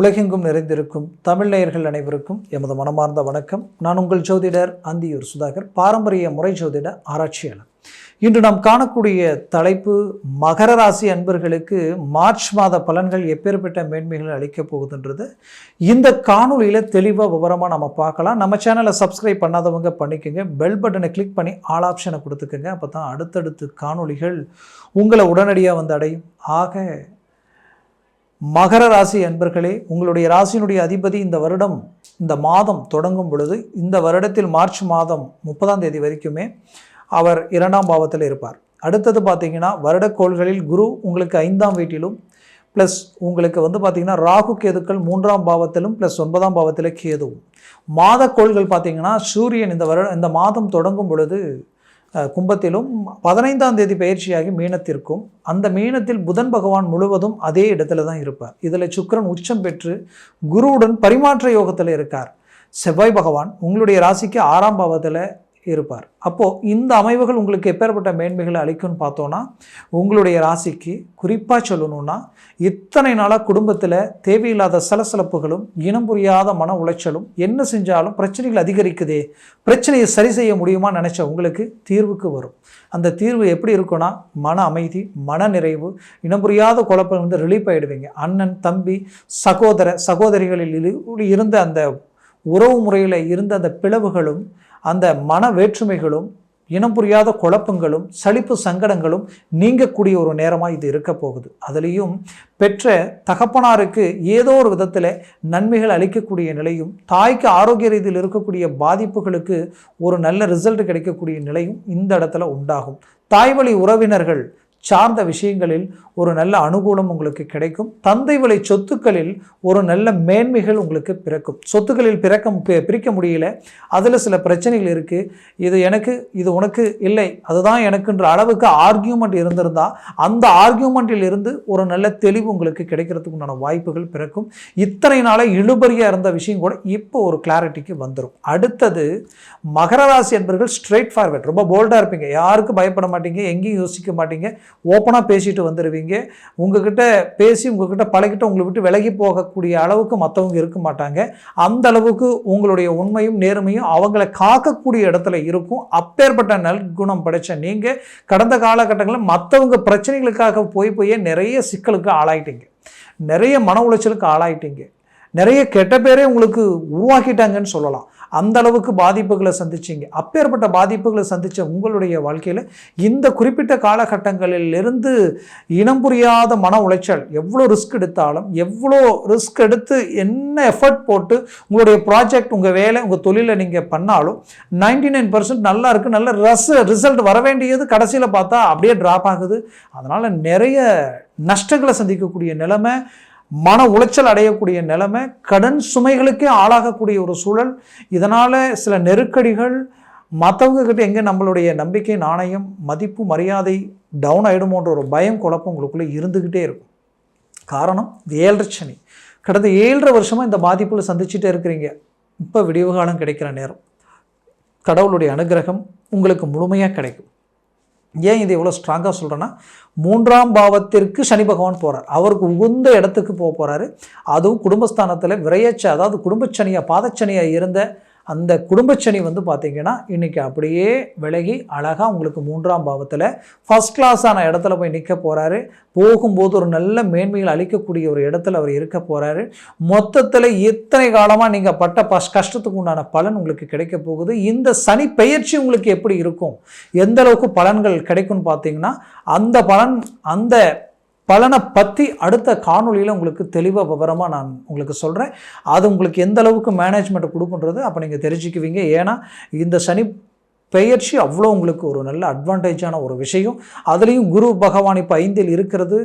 உலகெங்கும் நிறைந்திருக்கும் தமிழ் நேயர்கள் அனைவருக்கும் எமது மனமார்ந்த வணக்கம். நான் உங்கள் ஜோதிடர் அந்தியூர் சுதாகர், பாரம்பரிய முறை ஜோதிட ஆராய்ச்சியாளர். இன்று நாம் காணக்கூடிய தலைப்பு, மகர ராசி அன்பர்களுக்கு மார்ச் மாத பலன்கள் எப்பேற்பட்ட மேன்மைகள் அளிக்கப் போகுதுன்றது இந்த காணொலியில் தெளிவாக விவரமாக நம்ம பார்க்கலாம். நம்ம சேனலை சப்ஸ்கிரைப் பண்ணாதவங்க பண்ணிக்கோங்க, பெல் பட்டனை கிளிக் பண்ணி ஆல் ஆப்ஷனை கொடுத்துக்கோங்க. அப்போ தான் அடுத்தடுத்து காணொலிகள் உங்களை உடனடியாக வந்து அடையும். ஆக மகர ராசி அன்பர்களே, உங்களுடைய ராசியினுடைய அதிபதி இந்த மாதம் தொடங்கும் பொழுது, இந்த வருடத்தில் மார்ச் மாதம் 30ஆம் தேதி வரைக்குமே அவர் 2ஆம் பாவத்தில் இருப்பார். அடுத்தது பார்த்தீங்கன்னா வருடக்கோள்களில் குரு உங்களுக்கு 5ஆம் வீட்டிலும் ப்ளஸ் உங்களுக்கு பார்த்தீங்கன்னா ராகு கேதுக்கள் 3ஆம் பாவத்திலும் ப்ளஸ் 9ஆம் பாவத்தில் கேதுவும். மாதக்கோள்கள் பார்த்தீங்கன்னா சூரியன் இந்த மாதம் தொடங்கும் பொழுது கும்பத்திலும் 15ஆம் தேதி பயிற்சியாகி மீனத்திற்கும், அந்த மீனத்தில் புதன் பகவான் முழுவதும் அதே இடத்துல தான் இருப்பார். இதில் சுக்கிரன் உச்சம் பெற்று குருவுடன் பரிமாற்ற யோகத்தில் இருக்கார். செவ்வாய் பகவான் உங்களுடைய ராசிக்கு 6ஆம் பாவத்தில் இருப்பார். அப்போது இந்த அமைவுகள் உங்களுக்கு எப்பேற்பட்ட மேன்மைகளை அளிக்கும்னு பார்த்தோன்னா, உங்களுடைய ராசிக்கு குறிப்பாக சொல்லணும்னா, இத்தனை நாளாக குடும்பத்தில் தேவையில்லாத சலசலப்புகளும் இனம் புரியாத மன உளைச்சலும், என்ன செஞ்சாலும் பிரச்சனைகள் அதிகரிக்குதே, பிரச்சனையை சரி செய்ய முடியுமா நினச்ச உங்களுக்கு தீர்வுக்கு வரும். அந்த தீர்வு எப்படி இருக்குன்னா, மன அமைதி, மன நிறைவு, இனம் புரியாத குழப்பம் ரிலீஃப் ஆகிடுவீங்க. அண்ணன் தம்பி சகோதரிகளில் இருந்த அந்த உறவு முறையில் இருந்த அந்த பிளவுகளும், அந்த மன வேற்றுமைகளும், இனம் புரியாத குழப்பங்களும், சலிப்பு சங்கடங்களும் நீங்கக்கூடிய ஒரு நேரமாக இது இருக்க போகுது. அதுலேயும் பெற்ற தகப்பனாருக்கு ஏதோ ஒரு விதத்தில் நன்மைகள் அளிக்கக்கூடிய நிலையும், தாய்க்கு ஆரோக்கிய ரீதியில் இருக்கக்கூடிய பாதிப்புகளுக்கு ஒரு நல்ல ரிசல்ட் கிடைக்கக்கூடிய நிலையும் இந்த இடத்துல உண்டாகும். தாய் வழி உறவினர்கள் சார்ந்த விஷயங்களில் ஒரு நல்ல அனுகூலம் உங்களுக்கு கிடைக்கும். தந்தை வழி சொத்துக்களில் ஒரு நல்ல மேன்மைகள் உங்களுக்கு பிறக்கும். சொத்துக்களில் பிரிக்க முடியல, அதில் சில பிரச்சனைகள் இருக்குது, இது எனக்கு இது உனக்கு இல்லை அதுதான் எனக்குன்ற அளவுக்கு ஆர்கியூமெண்ட் இருந்திருந்தால் அந்த ஆர்கியூமெண்ட்டில் இருந்து ஒரு நல்ல தெளிவு உங்களுக்கு கிடைக்கிறதுக்கு உண்டான வாய்ப்புகள் பிறக்கும். இத்தனை நாளாக இழுபறியாக இருந்த விஷயம் கூட இப்போ ஒரு கிளாரிட்டிக்கு வந்துடும். அடுத்தது மகர ராசி என்பவர்கள் ஸ்ட்ரெயிட் ஃபார்வர்ட், ரொம்ப போல்டாக இருப்பீங்க, யாருக்கும் பயப்பட மாட்டீங்க, எங்கேயும் யோசிக்க மாட்டீங்க, ஓப்பனாக பேசிட்டு வந்துடுவீங்க. உங்ககிட்ட பேசி உங்ககிட்ட பழகிட்டு உங்களை விட்டு விலகி போகக்கூடிய அளவுக்கு மற்றவங்க இருக்க மாட்டாங்க. அந்த அளவுக்கு உங்களுடைய உண்மையும் நேர்மையும் அவங்களை காக்கக்கூடிய இடத்துல இருக்கும். அப்பேற்பட்ட நல்குணம் படைச்ச நீங்கள் கடந்த காலகட்டங்களில் மற்றவங்க பிரச்சனைகளுக்காக போய் நிறைய சிக்கலுக்கு ஆளாயிட்டீங்க, நிறைய மன உளைச்சலுக்கு ஆளாயிட்டீங்க, நிறைய கெட்ட பேரே உங்களுக்கு உருவாக்கிட்டாங்கன்னு சொல்லலாம். அந்த அளவுக்கு பாதிப்புகளை சந்திச்சிங்க. அப்பேற்பட்ட பாதிப்புகளை சந்தித்த உங்களுடைய வாழ்க்கையில் இந்த குறிப்பிட்ட காலகட்டங்களில் இருந்து இனம் புரியாத மன உளைச்சல், எவ்வளோ ரிஸ்க் எடுத்தாலும், எவ்வளோ ரிஸ்க் எடுத்து என்ன எஃபர்ட் போட்டு உங்களுடைய ப்ராஜெக்ட், உங்கள் வேலை, உங்கள் தொழிலை நீங்கள் பண்ணாலும் 99% நல்லா இருக்குது, நல்ல ரிசல்ட் வர வேண்டியது கடைசியில் பார்த்தா அப்படியே ட்ராப் ஆகுது. அதனால் நிறைய நஷ்டங்களை சந்திக்கக்கூடிய நிலைமை, மன உளைச்சல் அடையக்கூடிய நிலைமை, கடன் சுமைகளுக்கே ஆளாகக்கூடிய ஒரு சூழல். இதனால் சில நெருக்கடிகள், மற்றவங்க கிட்ட எங்கே நம்மளுடைய நம்பிக்கை, நாணயம், மதிப்பு, மரியாதை டவுன் ஆகிடுமோன்ற ஒரு பயம், குழப்பம் உங்களுக்குள்ளே இருந்துக்கிட்டே இருக்கும். காரணம் 7.5 சனி. கடந்த 7.5 வருஷமாக இந்த பாதிப்புகளை சந்திச்சுட்டே இருக்கிறீங்க. இப்போ விடிவு காலம் கிடைக்கிற நேரம், கடவுளுடைய அனுகிரகம் உங்களுக்கு முழுமையாக கிடைக்கும். ஏன் இது எவ்வளோ ஸ்ட்ராங்காக சொல்கிறேன்னா, 3ஆம் பாவத்திற்கு சனி பகவான் போகிறார், அவருக்கு உகுந்த இடத்துக்கு போகிறாரு. அதுவும் குடும்பஸ்தானத்தில் விரையச்ச, அதாவது குடும்பச்சனியாக பாதச்சனியாக இருந்த அந்த குடும்பச்சனி பார்த்திங்கன்னா இன்றைக்கி அப்படியே விலகி அழகாக உங்களுக்கு 3ஆம் பாவத்தில் ஃபஸ்ட் கிளாஸான இடத்துல போய் நிற்க போகிறாரு. போகும்போது ஒரு நல்ல மேன்மைகள் அளிக்கக்கூடிய ஒரு இடத்துல அவர் இருக்க போகிறாரு. மொத்தத்தில் இத்தனை காலமாக நீங்கள் பட்ட கஷ்டத்துக்கு உண்டான பலன் உங்களுக்கு கிடைக்க போகுது. இந்த சனி பெயர்ச்சி உங்களுக்கு எப்படி இருக்கும், எந்த அளவுக்கு பலன்கள் கிடைக்கும்னு பார்த்தீங்கன்னா, அந்த பலனை பற்றி அடுத்த காணொலியில் உங்களுக்கு தெளிவாக விவரமாக நான் உங்களுக்கு சொல்கிறேன். அது உங்களுக்கு எந்த அளவுக்கு மேனேஜ்மெண்ட்டை கொடுக்குன்றது அப்போ நீங்கள் தெரிஞ்சுக்குவீங்க. ஏன்னா இந்த சனி பெயர்ச்சி அவ்வளோ உங்களுக்கு ஒரு நல்ல அட்வான்டேஜான ஒரு விஷயம். அதுலேயும் குரு பகவான் இப்போ 5இல் இருக்கிறது,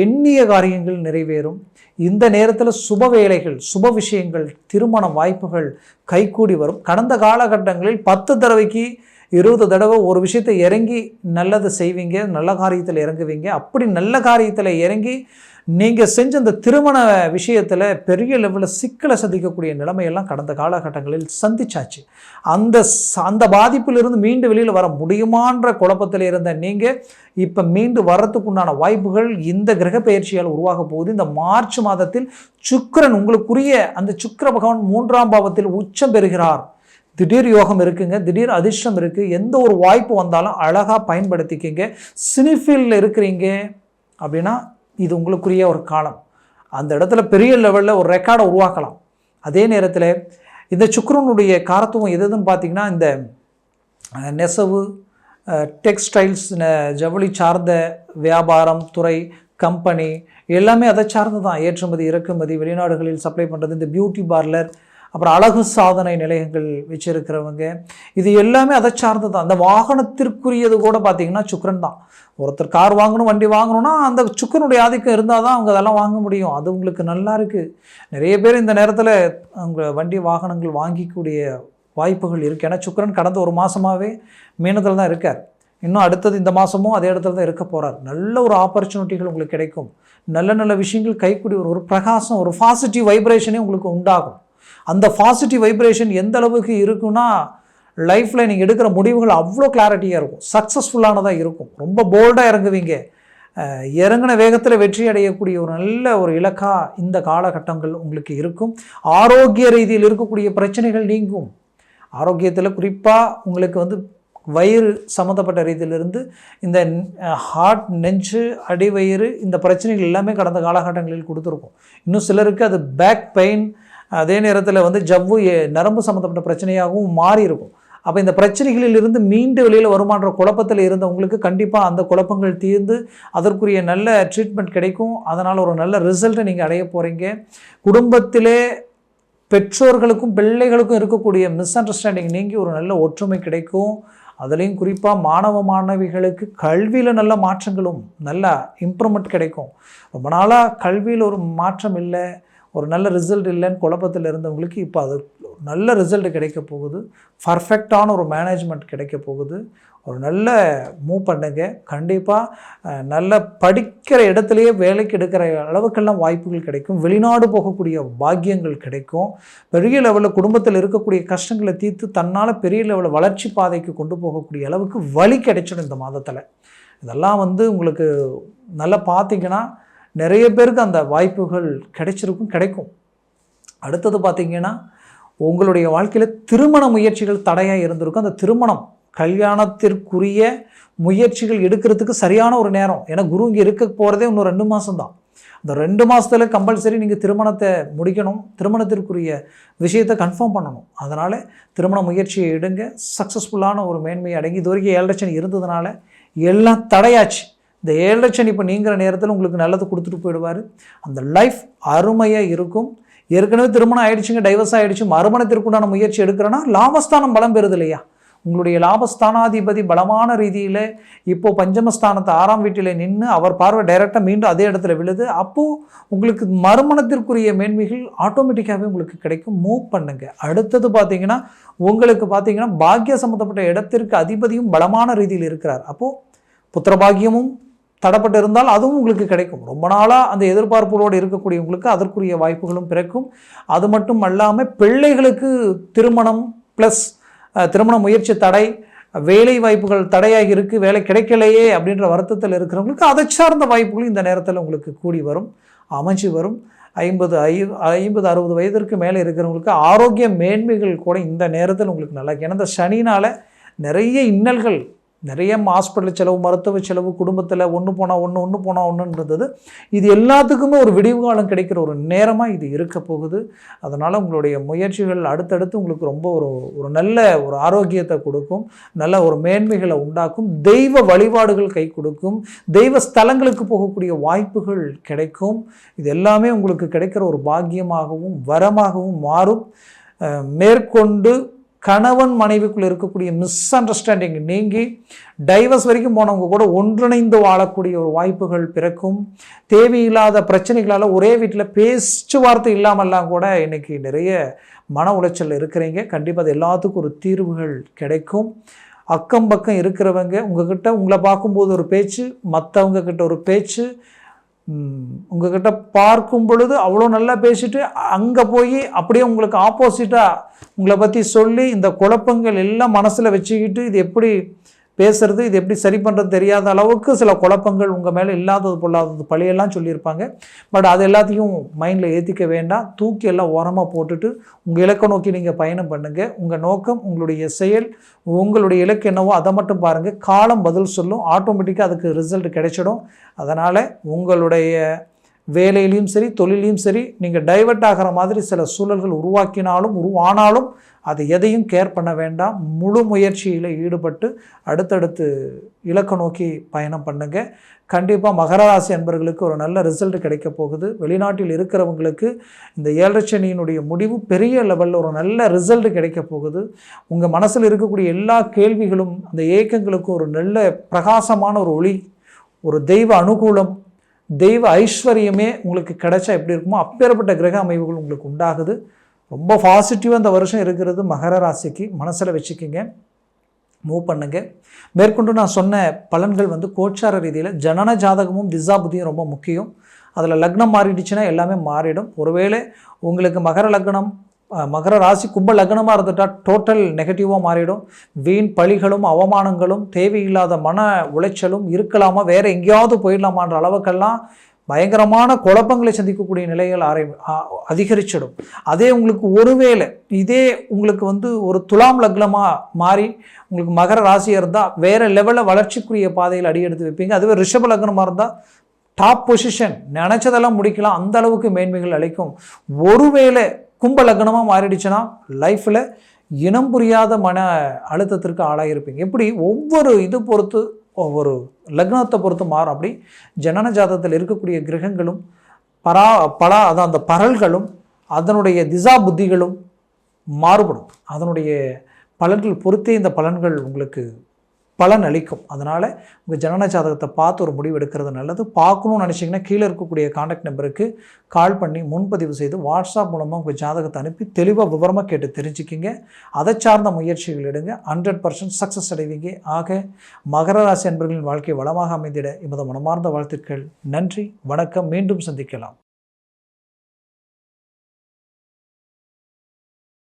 எண்ணிய காரியங்கள் நிறைவேறும். இந்த நேரத்தில் சுப வேலைகள், சுப விஷயங்கள், திருமண வாய்ப்புகள் கைகூடி வரும். கடந்த காலகட்டங்களில் 10 தடவைக்கு 20 தடவை ஒரு விஷயத்தை இறங்கி நல்லது செய்வீங்க, நல்ல காரியத்தில் இறங்குவீங்க. அப்படி நல்ல காரியத்தில் இறங்கி நீங்கள் செஞ்ச அந்த திருமண விஷயத்தில் பெரிய லெவலில் சிக்கலை சந்திக்கக்கூடிய நிலைமையெல்லாம் கடந்த காலகட்டங்களில் சந்திச்சாச்சு. அந்த பாதிப்பிலிருந்து மீண்டு வெளியில் வர முடியுமான்ற குழப்பத்தில் இருந்த நீங்கள் இப்போ மீண்டு வர்றதுக்குண்டான வாய்ப்புகள் இந்த கிரக பயிற்சியால் உருவாக போகுது. இந்த மார்ச் மாதத்தில் சுக்கிரன் உங்களுக்குரிய அந்த சுக்கிர பகவான் 3ஆம் பாவத்தில் உச்சம் பெறுகிறார். திடீர் யோகம் இருக்குங்க, திடீர் அதிர்ஷ்டம் இருக்குது. எந்த ஒரு வாய்ப்பு வந்தாலும் அழகாக பயன்படுத்திக்கிங்க. சினிஃபீல்டில் இருக்கிறீங்க அப்படின்னா இது உங்களுக்குரிய ஒரு காலம். அந்த இடத்துல பெரிய லெவலில் ஒரு ரெக்கார்டை உருவாக்கலாம். அதே நேரத்தில் இந்த சுக்கிரனுடைய காரத்துவம் எதுன்னு பார்த்தீங்கன்னா, இந்த நெசவு, டெக்ஸ்டைல்ஸ், ஜவுளி சார்ந்த வியாபாரம் துறை, கம்பெனி எல்லாமே அதை சார்ந்து தான். ஏற்றுமதி இறக்குமதி, வெளிநாடுகளில் சப்ளை பண்ணுறது, இந்த பியூட்டி பார்லர், அப்புறம் அழகு சாதனை நிலையங்கள் வச்சுருக்கிறவங்க, இது எல்லாமே அதை சார்ந்து தான். அந்த வாகனத்திற்குரியது கூட பார்த்திங்கன்னா சுக்கிரன் தான். ஒருத்தர் கார் வாங்கணும், வண்டி வாங்கணும்னா அந்த சுக்கிரனுடைய ஆதிக்கம் இருந்தால் தான் அவங்க அதெல்லாம் வாங்க முடியும். அது உங்களுக்கு நல்லா இருக்குது. நிறைய பேர் இந்த நேரத்தில் அவங்க வண்டி வாகனங்கள் வாங்கிக்கூடிய வாய்ப்புகள் இருக்குது. ஏன்னா சுக்கிரன் கடந்த ஒரு மாதமாகவே மீனத்தில் தான் இருக்கார். இன்னும் அடுத்தது இந்த மாதமும் அதே இடத்துல தான் இருக்க போகிறார். நல்ல ஒரு ஆப்பர்ச்சுனிட்டிகள் உங்களுக்கு கிடைக்கும். நல்ல நல்ல விஷயங்கள் கைக்கூடி ஒரு பிரகாசம், ஒரு பாசிட்டிவ் வைப்ரேஷனே உங்களுக்கு உண்டாகும். அந்த பாசிட்டிவ் வைப்ரேஷன் எந்த அளவுக்கு இருக்குன்னா, லைஃப்பில் நீங்கள் எடுக்கிற முடிவுகள் அவ்வளோ கிளாரிட்டியாக இருக்கும், சக்ஸஸ்ஃபுல்லானதாக இருக்கும். ரொம்ப போல்டாக இறங்குவீங்க. இறங்கின வேகத்தில் வெற்றி அடையக்கூடிய ஒரு நல்ல ஒரு இலக்காக இந்த காலகட்டங்கள் உங்களுக்கு இருக்கும். ஆரோக்கிய ரீதியில் இருக்கக்கூடிய பிரச்சனைகள் நீங்கும். ஆரோக்கியத்தில் குறிப்பாக உங்களுக்கு வயிறு சம்மந்தப்பட்ட ரீதியிலிருந்து இந்த ஹார்ட், நெஞ்சு, அடிவயிறு, இந்த பிரச்சனைகள் எல்லாமே கடந்த காலகட்டங்களில் கொடுத்துருக்கும். இன்னும் சிலருக்கு அது பேக் பெயின், அதே நேரத்தில் ஜவ்வு, நரம்பு சம்மந்தப்பட்ட பிரச்சனையாகவும் மாறி இருக்கும். அப்போ இந்த பிரச்சனைகளில் இருந்து மீண்டு வெளியில் வருமான்ற குழப்பத்தில் இருந்தவங்களுக்கு கண்டிப்பாக அந்த குழப்பங்கள் தீர்ந்து அதற்குரிய நல்ல ட்ரீட்மெண்ட் கிடைக்கும். அதனால் ஒரு நல்ல ரிசல்ட்டை நீங்கள் அடைய போகிறீங்க. குடும்பத்திலே பெற்றோர்களுக்கும் பிள்ளைகளுக்கும் இருக்கக்கூடிய மிஸ் அண்டர்ஸ்டாண்டிங் நீங்கி ஒரு நல்ல ஒற்றுமை கிடைக்கும். அதுலேயும் குறிப்பாக மாணவ மாணவிகளுக்கு கல்வியில் நல்ல மாற்றங்களும் நல்ல இம்ப்ரூவ்மெண்ட் கிடைக்கும். ரொம்ப நாளாக கல்வியில் ஒரு மாற்றம் இல்லை, ஒரு நல்ல ரிசல்ட் இல்லைன்னு குழப்பத்தில் இருந்தவங்களுக்கு இப்போ அது நல்ல ரிசல்ட் கிடைக்க போகுது. பர்ஃபெக்டான ஒரு மேனேஜ்மெண்ட் கிடைக்க போகுது. ஒரு நல்ல மூவ் பண்ணுங்க. கண்டிப்பாக நல்ல படிக்கிற இடத்துலையே வேலைக்கு எடுக்கிற அளவுக்கெல்லாம் வாய்ப்புகள் கிடைக்கும். வெளிநாடு போகக்கூடிய பாக்கியங்கள் கிடைக்கும். பெரிய லெவலில் குடும்பத்தில் இருக்கக்கூடிய கஷ்டங்களை தீர்த்து தன்னால் பெரிய லெவலில் வளர்ச்சி பாதைக்கு கொண்டு போகக்கூடிய அளவுக்கு வழி கிடைச்சிடும் இந்த மாதத்தில். இதெல்லாம் உங்களுக்கு நல்லா பார்த்திங்கன்னா நிறைய பேருக்கு அந்த வாய்ப்புகள் கிடைக்கும். அடுத்தது பார்த்திங்கன்னா, உங்களுடைய வாழ்க்கையில் திருமண முயற்சிகள் தடையாக இருந்திருக்கும். அந்த திருமணம், கல்யாணத்திற்குரிய முயற்சிகள் எடுக்கிறதுக்கு சரியான ஒரு நேரம். ஏன்னா குரு இங்கே இருக்க போகிறதே இன்னும் 2 மாதம் தான். அந்த 2 மாதத்தில் கம்பல்சரி நீங்கள் திருமணத்தை முடிக்கணும். திருமணத்திற்குரிய விஷயத்தை கன்ஃபார்ம் பண்ணணும். அதனால் திருமண முயற்சியை எடுங்க. சக்ஸஸ்ஃபுல்லான ஒரு மேன்மையை அடங்கி. இது வரைக்கும் 7 லட்சம் இருந்ததுனால எல்லாம் தடையாச்சு. இந்த 7 லட்சம் இப்போ நீங்கிற நேரத்தில் உங்களுக்கு நல்லது கொடுத்துட்டு போயிடுவார். அந்த லைஃப் அருமையாக இருக்கும். ஏற்கனவே திருமணம் ஆகிடுச்சுங்க, டைவர்ஸ் ஆகிடுச்சு, மறுமணத்திற்குண்டான முயற்சி எடுக்கிறேன்னா லாபஸ்தானம் பலம் பெறுது இல்லையா? உங்களுடைய லாபஸ்தானாதிபதி பலமான ரீதியில் இப்போது பஞ்சமஸ்தானத்தை 6ஆம் வீட்டில் நின்று அவர் பார்வை டைரெக்டாக மீண்டும் அதே இடத்துல விழுது. அப்போது உங்களுக்கு மறுமணத்திற்குரிய மேன்மைகள் ஆட்டோமேட்டிக்காகவே உங்களுக்கு கிடைக்கும். மூவ் பண்ணுங்க. அடுத்தது பார்த்தீங்கன்னா, உங்களுக்கு பார்த்தீங்கன்னா பாக்கிய சம்மந்தப்பட்ட இடத்திற்கு அதிபதியும் பலமான ரீதியில் இருக்கிறார். அப்போது புத்திரபாகியமும் தடப்பட்டு இருந்தால் அதுவும் உங்களுக்கு கிடைக்கும். ரொம்ப நாளாக அந்த எதிர்பார்ப்புகளோடு இருக்கக்கூடியவங்களுக்கு அதற்குரிய வாய்ப்புகளும் பிறக்கும். அது மட்டும் அல்லாமல் பிள்ளைகளுக்கு திருமணம் ப்ளஸ் திருமண முயற்சி தடை, வேலை வாய்ப்புகள் தடையாகி இருக்குது, வேலை கிடைக்கலையே அப்படின்ற வருத்தத்தில் இருக்கிறவங்களுக்கு அதை சார்ந்த வாய்ப்புகளும் இந்த நேரத்தில் உங்களுக்கு கூடி வரும், அமைஞ்சு வரும். 50-60 வயதிற்கு மேலே இருக்கிறவங்களுக்கு ஆரோக்கிய மேன்மைகள் கூட இந்த நேரத்தில் உங்களுக்கு நல்லா. ஏன்னா இந்த சனினால் நிறைய இன்னல்கள், நிறைய ஹாஸ்பிட்டல் செலவு, மருத்துவ செலவு, குடும்பத்தில் ஒன்று போனால் ஒன்றுன்னு இருந்தது. இது எல்லாத்துக்குமே ஒரு விடிவு காலம் கிடைக்கிற ஒரு நேரமாக இது இருக்க போகுது. அதனால் உங்களுடைய முயற்சிகள் அடுத்தடுத்து உங்களுக்கு ரொம்ப ஒரு நல்ல ஒரு ஆரோக்கியத்தை கொடுக்கும், நல்ல ஒரு மேன்மைகளை உண்டாக்கும். தெய்வ வழிபாடுகள் கை கொடுக்கும். தெய்வ ஸ்தலங்களுக்கு போகக்கூடிய வாய்ப்புகள் கிடைக்கும். இது எல்லாமே உங்களுக்கு கிடைக்கிற ஒரு பாக்கியமாகவும் வரமாகவும் மாறும். மேற்கொண்டு கணவன் மனைவிக்குள் இருக்கக்கூடிய மிஸ் அண்டர்ஸ்டாண்டிங் நீங்கி டைவர்ஸ் வரைக்கும் போனவங்க கூட ஒன்றிணைந்து வாழக்கூடிய ஒரு வாய்ப்புகள் பிறக்கும். தேவையில்லாத பிரச்சனைகளால் ஒரே வீட்டில் பேச்சுவார்த்தை இல்லாமல்லாம் கூட இன்றைக்கி நிறைய மன உளைச்சல் இருக்கிறீங்க. கண்டிப்பாக அது எல்லாத்துக்கும் ஒரு தீர்வுகள் கிடைக்கும். அக்கம் பக்கம் இருக்கிறவங்க உங்ககிட்ட உங்களை பார்க்கும்போது ஒரு பேச்சு, மற்றவங்க கிட்ட ஒரு பேச்சு, உங்ககிட்ட பார்க்கும் பொழுது அவ்வளோ நல்லா பேசிட்டு அங்கே போய் அப்படியே உங்களுக்கு ஆப்போசிட்டாக உங்களை பற்றி சொல்லி இந்த குழப்பங்கள் எல்லாம் மனசில் வச்சுக்கிட்டு இது எப்படி பேசுறது, இது எப்படி சரி பண்ணுறது தெரியாத அளவுக்கு சில குழப்பங்கள் உங்கள் மேலே இல்லாதது பொல்லாதது பழியெல்லாம் சொல்லியிருப்பாங்க. பட் அது எல்லாத்தையும் மைண்டில் ஏற்றிக்க வேண்டாம். தூக்கி எல்லாம் ஓரமாக போட்டுட்டு உங்கள் இலக்கை நோக்கி நீங்கள் பயணம் பண்ணுங்கள். உங்கள் நோக்கம், உங்களுடைய செயல், உங்களுடைய இலக்கு என்னவோ அதை மட்டும் பாருங்கள். காலம் பதில் சொல்லும். ஆட்டோமேட்டிக்காக அதுக்கு ரிசல்ட் கிடைச்சிடும். அதனால் உங்களுடைய வேலையிலையும் சரி தொழிலையும் சரி நீங்கள் டைவர்ட் ஆகிற மாதிரி சில சூழல்கள் உருவானாலும் அது எதையும் கேர் பண்ண வேண்டாம். முழு முயற்சியில் ஈடுபட்டு அடுத்தடுத்து இலக்கை நோக்கி பயணம் பண்ணுங்க. கண்டிப்பாக மகர ராசி அன்பர்களுக்கு ஒரு நல்ல ரிசல்ட் கிடைக்க போகுது. வெளிநாட்டில் இருக்கிறவங்களுக்கு இந்த 7 சனியினுடைய முடிவு பெரிய லெவலில் ஒரு நல்ல ரிசல்ட் கிடைக்க போகுது. உங்கள் மனசில் இருக்கக்கூடிய எல்லா கேள்விகளும் அந்த ஏக்கங்களுக்கும் ஒரு நல்ல பிரகாசமான ஒரு ஒளி, ஒரு தெய்வ அனுகூலம், தெய்வ ஐஸ்வர்யமே உங்களுக்கு கிடைச்சா எப்படி இருக்குமோ அப்பேற்பட்ட கிரக அமைவுகள் உங்களுக்கு உண்டாகுது. ரொம்ப பாசிட்டிவாக இந்த வருஷம் இருக்கிறது. மகர ராசிக்கு மனசில் வச்சுக்கிங்க, மூவ் பண்ணுங்க. மேற்கொண்டு நான் சொன்ன பலன்கள் கோச்சார ரீதியில் ஜனன ஜாதகமும் திசா புத்தியும் ரொம்ப முக்கியம். அதில் லக்னம் மாறிடுச்சுன்னா எல்லாமே மாறிடும். ஒருவேளை உங்களுக்கு மகர ராசி கும்ப லக்னமாக இருந்துட்டால் டோட்டல் நெகட்டிவாக மாறிடும். வீண் பழிகளும் அவமானங்களும் தேவையில்லாத மன உளைச்சலும் இருக்கலாமா, வேறு எங்கேயாவது போயிடலாமான்ற அளவுக்கெல்லாம் பயங்கரமான குழப்பங்களை சந்திக்கக்கூடிய நிலைகள் அதிகரிச்சிடும். அதே உங்களுக்கு ஒருவேளை இதே உங்களுக்கு ஒரு துலாம் லக்னமாக மாறி உங்களுக்கு மகர ராசியாக இருந்தால் வேறு லெவலில் வளர்ச்சிக்குரிய பாதையில் அடி எடுத்து வைப்பீங்க. அதுவே ரிஷப லக்னமாக இருந்தால் டாப் பொசிஷன், நினச்சதெல்லாம் முடிக்கலாம், அந்த அளவுக்கு மேன்மைகள் அளிக்கும். ஒருவேளை கும்ப லக்னமாக மாறிடுச்சுன்னா லைஃப்பில் இனம் புரியாத மன அழுத்தத்திற்கு ஆளாகிருப்பீங்க. எப்படி ஒவ்வொரு இது பொறுத்து ஒவ்வொரு லக்னத்தை பொறுத்து மாறும். அப்படி ஜனன ஜாதகத்தில் இருக்கக்கூடிய கிரகங்களும் அந்த பரல்களும் அதனுடைய திசா புத்திகளும் மாறுபடும். அதனுடைய பலன்கள் பொறுத்தே இந்த பலன்கள் உங்களுக்கு பலன் அளிக்கும். அதனால் உங்கள் ஜனன ஜாதகத்தை பார்த்து ஒரு முடிவு எடுக்கிறது நல்லது. பார்க்கணும்னு நினச்சிங்கன்னா கீழே இருக்கக்கூடிய கான்டாக்ட் நம்பருக்கு கால் பண்ணி முன்பதிவு செய்து வாட்ஸ்அப் மூலமாக உங்கள் ஜாதகத்தை அனுப்பி தெளிவாக விவரமாக கேட்டு தெரிஞ்சுக்கிங்க. அதை சார்ந்த முயற்சிகள் எடுங்க. 100% சக்ஸஸ் அடைவீங்க. ஆக மகர ராசி அன்பர்களின் வாழ்க்கை வளமாக அமைந்திட எமது மனமார்ந்த வாழ்த்துக்கள். நன்றி, வணக்கம். மீண்டும் சந்திக்கலாம்.